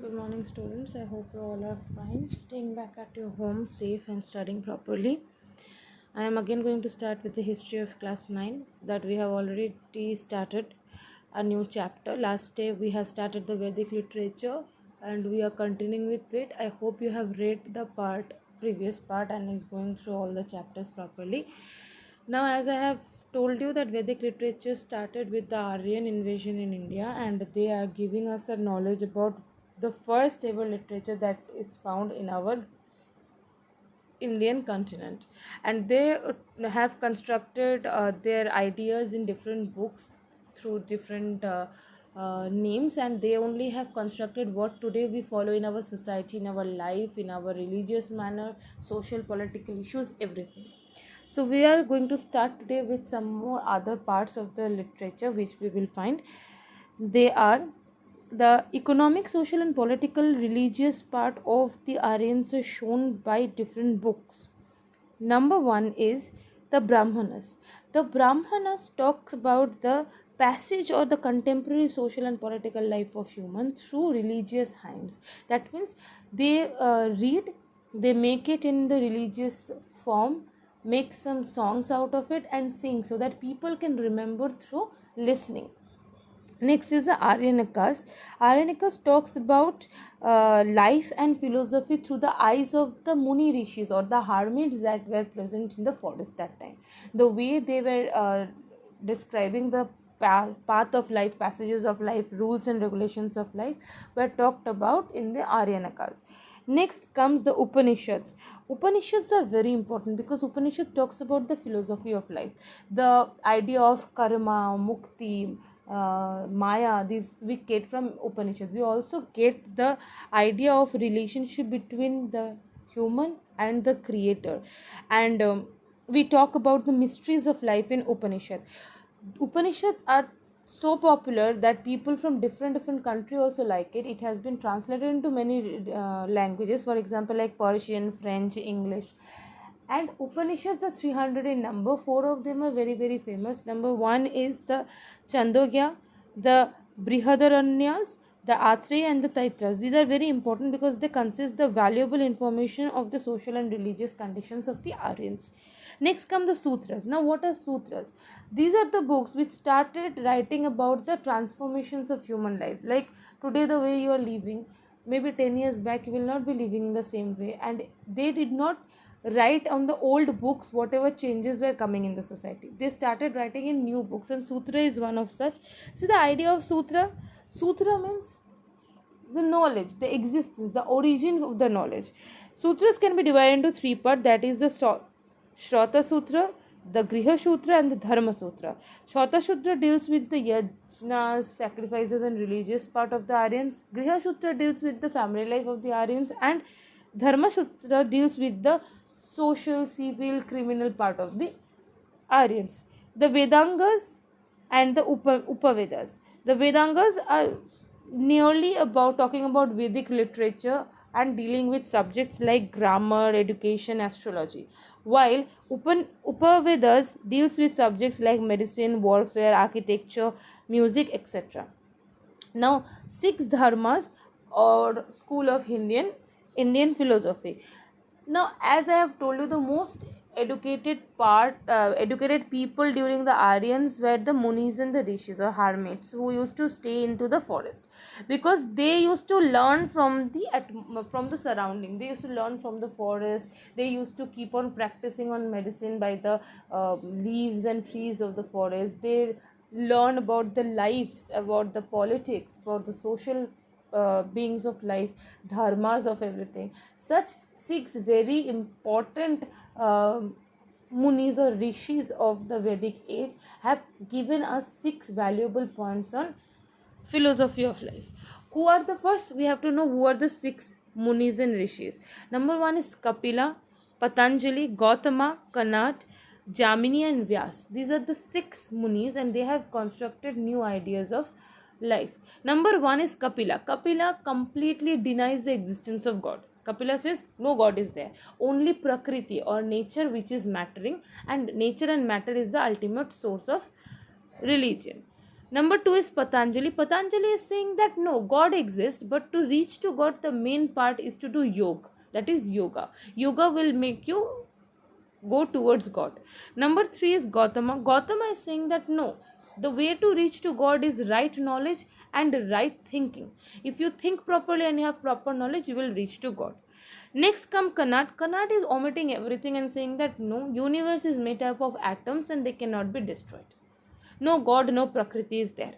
Good morning, students. I hope you all are fine, staying back at your home, safe, and studying properly. I am again going to start with the history of class 9 that we have already started a new chapter. Last day we have started the Vedic literature and we are continuing with it. I hope you have read the previous part and is going through all the chapters properly. Now, as I have told you that Vedic literature started with the Aryan invasion in India and they are giving us a knowledge about the first ever literature that is found in our Indian continent, and they have constructed their ideas in different books through different names, and they only have constructed what today we follow in our society, in our life, in our religious manner, social, political issues, everything. So we are going to start today with some more other parts of the literature which we will find. They are the economic, social, and political religious part of the Aryans is shown by different books. Number one is the Brahmanas. The Brahmanas talks about the passage or the contemporary social and political life of human through religious hymns. That means they read, they make it in the religious form, make some songs out of it, and sing so that people can remember through listening. Next is the Aryanikas. Aryanikas talks about life and philosophy through the eyes of the Muni Rishis or the hermits that were present in the forest that time. The way they were describing the path of life, passages of life, rules and regulations of life were talked about in the Aryanikas. Next comes the Upanishads. Upanishads are very important because Upanishad talks about the philosophy of life, the idea of karma, mukti, Maya. These we get from Upanishads. We also get the idea of relationship between the human and the creator, and we talk about the mysteries of life in Upanishad. Upanishads are so popular that people from different country also like it. It has been translated into many languages, for example like Persian, French, English. And Upanishads are 300 in number. Four of them are very famous. Number one is the Chandogya, the Brihadaranyas, the Athreya, and the Taitras. These are very important because they consist the valuable information of the social and religious conditions of the Aryans. Next come the Sutras. Now, what are Sutras? These are the books which started writing about the transformations of human life. Like today, the way you are living, maybe 10 years back, you will not be living in the same way. And they did not write on the old books whatever changes were coming in the society. They started writing in new books, and Sutra is one of such. So, the idea of Sutra means the knowledge, the existence, the origin of the knowledge. Sutras can be divided into three parts, that is the Shrota Sutra, the Griha Sutra, and the Dharma Sutra. Shrota Sutra deals with the yajnas, sacrifices, and religious part of the Aryans. Griha Sutra deals with the family life of the Aryans, and Dharma Sutra deals with the social, civil, criminal part of the Aryans. The Vedangas and the Upavedas. The Vedangas are nearly about talking about Vedic literature and dealing with subjects like grammar, education, astrology, while Upavedas deals with subjects like medicine, warfare, architecture, music, etc. Now, six dharmas or school of Indian philosophy. Now, as I have told you, the most educated people during the Aryans were the Munis and the Rishis or hermits who used to stay into the forest, because they used to learn from the surrounding. They used to learn from the forest. They used to keep on practicing on medicine by the leaves and trees of the forest. They learn about the lives, about the politics, about the social beings of life, dharmas of everything. Such six very important munis or rishis of the Vedic age have given us six valuable points on philosophy of life. Who are the first? We have to know who are the six munis and rishis. Number one is Kapila, Patanjali, Gautama, Kanat, Jamini, and Vyas. These are the six munis, and they have constructed new ideas of life. Number one is Kapila. Kapila completely denies the existence of God. Kapila says no God is there, only Prakriti or nature which is mattering, and nature and matter is the ultimate source of religion. Number 2 is Patanjali. Patanjali is saying that no, God exists, but to reach to God, the main part is to do yoga. That is yoga. Yoga will make you go towards God. Number 3 is Gautama. Gautama is saying that no, the way to reach to God is right knowledge and right thinking. If you think properly and you have proper knowledge, you will reach to God. Next come Kanat. Kanat is omitting everything and saying that no, universe is made up of atoms and they cannot be destroyed. No God, no Prakriti is there.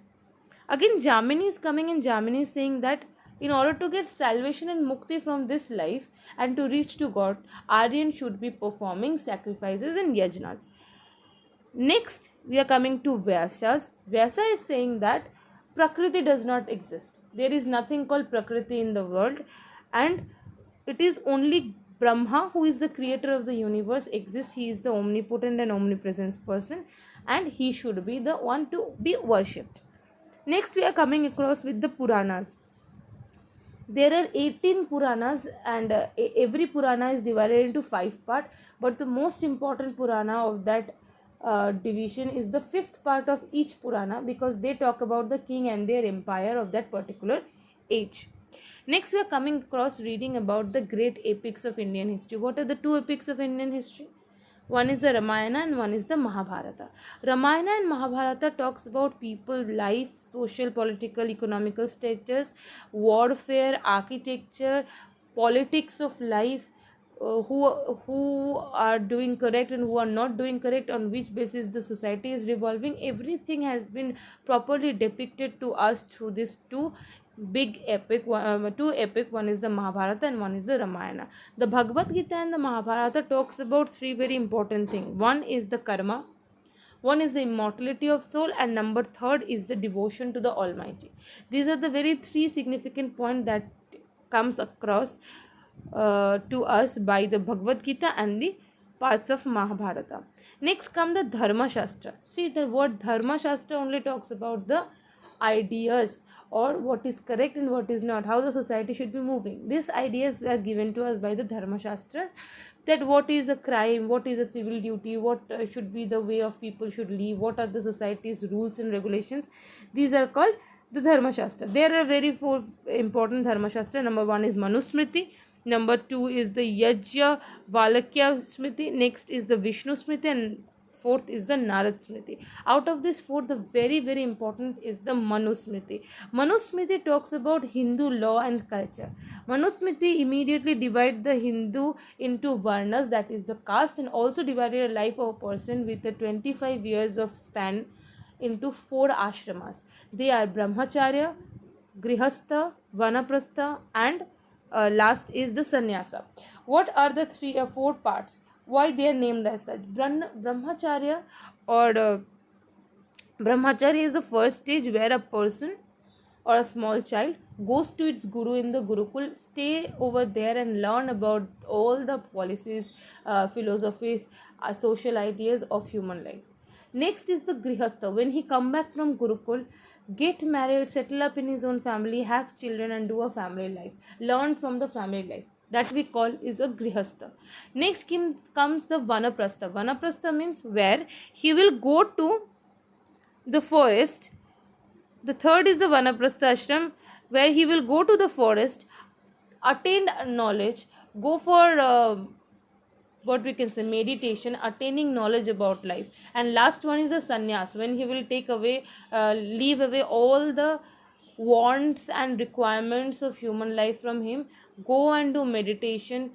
Again, Jamini is coming and Jamini is saying that in order to get salvation and mukti from this life and to reach to God, Aryan should be performing sacrifices and yajnas. Next, we are coming to Vyasas. Vyasa is saying that Prakriti does not exist. There is nothing called Prakriti in the world, and it is only Brahma, who is the creator of the universe, exists. He is the omnipotent and omnipresent person, and he should be the one to be worshipped. Next, we are coming across with the Puranas. There are 18 Puranas, and every Purana is divided into 5 parts. But the most important Purana of that division is the 5th part of each Purana, because they talk about the king and their empire of that particular age. Next, we are coming across reading about the great epics of Indian history. What are the 2 epics of Indian history? One is the Ramayana and one is the Mahabharata. Ramayana and Mahabharata talks about people, life, social, political, economical status, warfare, architecture, politics of life, who are doing correct and who are not doing correct, on which basis the society is revolving. Everything has been properly depicted to us through these big epic, two epic. One is the Mahabharata and one is the Ramayana. The Bhagavad Gita and the Mahabharata talks about 3 very important things. One is the karma, one is the immortality of soul, and number 3rd is the devotion to the Almighty. These are the very 3 significant points that comes across to us by the Bhagavad Gita and the parts of Mahabharata. Next come the Dharma Shastra. See, the word Dharma Shastra only talks about the ideas, or what is correct and what is not, how the society should be moving. These ideas are given to us by the Dharma Shastras, that what is a crime, what is a civil duty, what should be the way of people should live, what are the society's rules and regulations. These are called the Dharma Shastra. There are very 4 important Dharma Shastra. Number 1 is Manusmriti. Number 2 is the Yajya Valakya Smriti. Next is the Vishnu Smriti, and 4th is the Narad Smriti. Out of this 4, the very very important is the Manusmriti. Manusmriti talks about Hindu law and culture. Manusmriti immediately divide the Hindu into varnas, that is the caste, and also divided a life of a person with a 25 years of span into 4 ashramas. They are Brahmacharya, Grihastha, Vanaprastha, and last is the sannyasa. What are the 3 or 4 parts? Why they are named as such? Brahmacharya or Brahmacharya is the first stage where a person or a small child goes to its guru in the Gurukul, stay over there and learn about all the policies, philosophies, social ideas of human life. Next is the Grihastha. When he come back from Gurukul, get married, settle up in his own family, have children and do a family life. Learn from the family life. That we call is a Grihastha. Next comes the Vanaprastha. Vanaprastha means where he will go to the forest. The 3rd is the Vanaprastha ashram, where he will go to the forest, attain knowledge, go for what we can say meditation, attaining knowledge about life. And last one is the sannyas, when he will take away, leave away all the wants and requirements of human life from him, go and do meditation,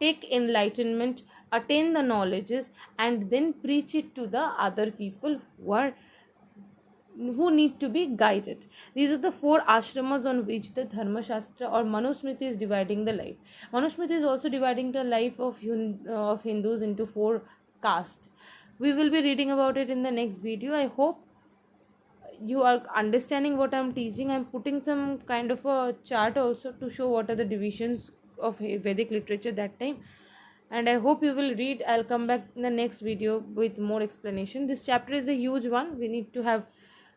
take enlightenment, attain the knowledges, and then preach it to the other people who need to be guided. These are the 4 ashramas on which the Dharma Shastra or Manusmriti is dividing the life. Manusmriti is also dividing the life of Hindus into 4 castes. We will be reading about it in the next video. I hope you are understanding what I'm teaching. I'm putting some kind of a chart also to show what are the divisions of Vedic literature that time. And I hope you will read. I'll come back in the next video with more explanation. This chapter is a huge one. We need to have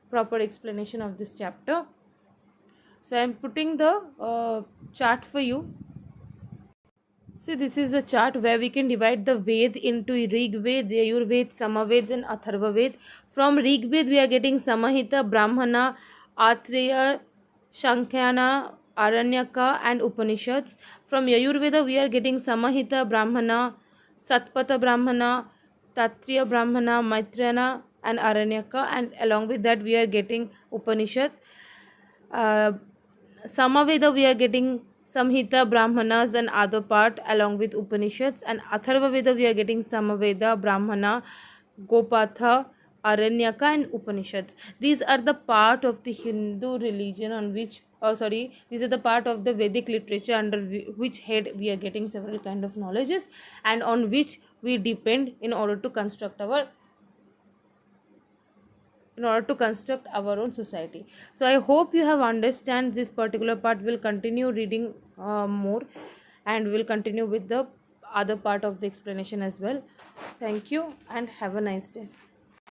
proper explanation of this chapter. So I am putting the chart for you. See, this is the chart where we can divide the Ved into Rig Ved, Yajurved, Samaved, and Atharva Ved. From Rig Ved, we are getting Samahita, Brahmana, Atreya, Shankhana, Aranyaka, and Upanishads. From Yajurveda, we are getting Samahita, Brahmana, Satpatha Brahmana, Tatriya Brahmana, Maitrayana, and Aranyaka, and along with that, we are getting Upanishad. Uh, Samaveda, we are getting Samhita, Brahmanas, and other part along with Upanishads. And Atharva Veda, we are getting Samaveda, Brahmana, Gopatha, Aranyaka, and Upanishads. These are the part of the Hindu religion on which, oh sorry, these are the part of the Vedic literature under which head we are getting several kind of knowledges, and on which we depend in order to construct our own society. So I hope you have understand this particular part. Will continue reading more, and will continue with the other part of the explanation as well. Thank you and have a nice day.